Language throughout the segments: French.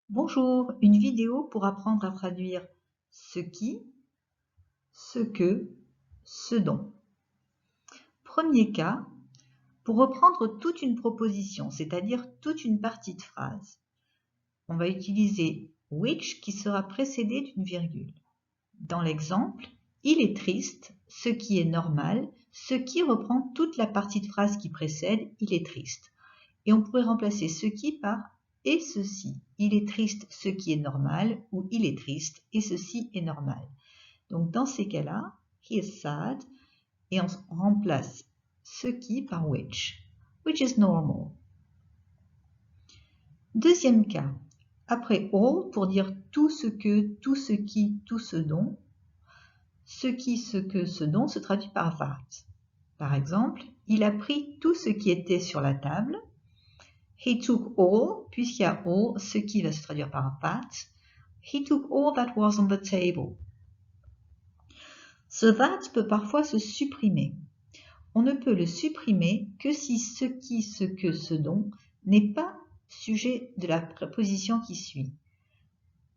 Bonjour, une vidéo pour apprendre à traduire ce qui, ce que, ce dont. Premier cas, pour reprendre toute une proposition, c'est-à-dire toute une partie de phrase, on va utiliser which qui sera précédé d'une virgule. Dans l'exemple, il est triste, ce qui est normal, ce qui reprend toute la partie de phrase qui précède, il est triste. Et on pourrait remplacer ce qui par et ceci. Il est triste, ce qui est normal, ou il est triste et ceci est normal. Donc dans ces cas-là, he is sad, et on remplace ce qui par which is normal. Deuxième cas, après all, pour dire tout ce que, tout ce qui, tout ce dont, ce qui, ce que, ce dont se traduit par that. Par exemple, il a pris tout ce qui était sur la table. He took all, puisqu'il y a all, ce qui va se traduire par that. He took all that was on the table. Ce that peut parfois se supprimer. On ne peut le supprimer que si ce qui, ce que, ce dont n'est pas sujet de la préposition qui suit.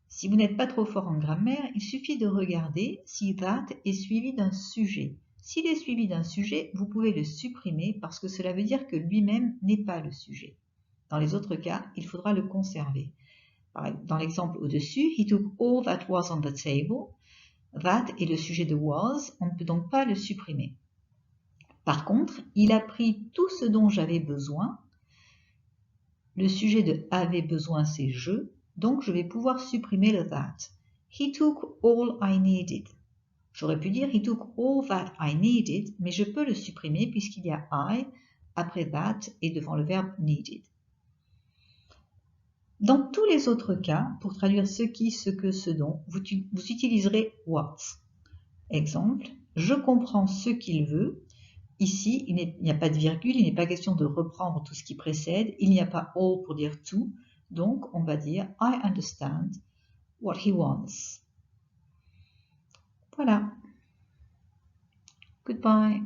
Si vous n'êtes pas trop fort en grammaire, il suffit de regarder si that est suivi d'un sujet. S'il est suivi d'un sujet, vous pouvez le supprimer parce que cela veut dire que lui-même n'est pas le sujet. Dans les autres cas, il faudra le conserver. Dans l'exemple au-dessus, he took all that was on the table. That est le sujet de was, on ne peut donc pas le supprimer. Par contre, il a pris tout ce dont j'avais besoin. Le sujet de avait besoin, c'est je, donc je vais pouvoir supprimer le that. He took all I needed. J'aurais pu dire he took all that I needed, mais je peux le supprimer puisqu'il y a I après that et devant le verbe needed. Dans tous les autres cas, pour traduire ce qui, ce que, ce dont, vous utiliserez what. Exemple, je comprends ce qu'il veut. Ici, il n'y a pas de virgule, il n'est pas question de reprendre tout ce qui précède. Il n'y a pas all pour dire tout. Donc, on va dire I understand what he wants. Voilà. Goodbye.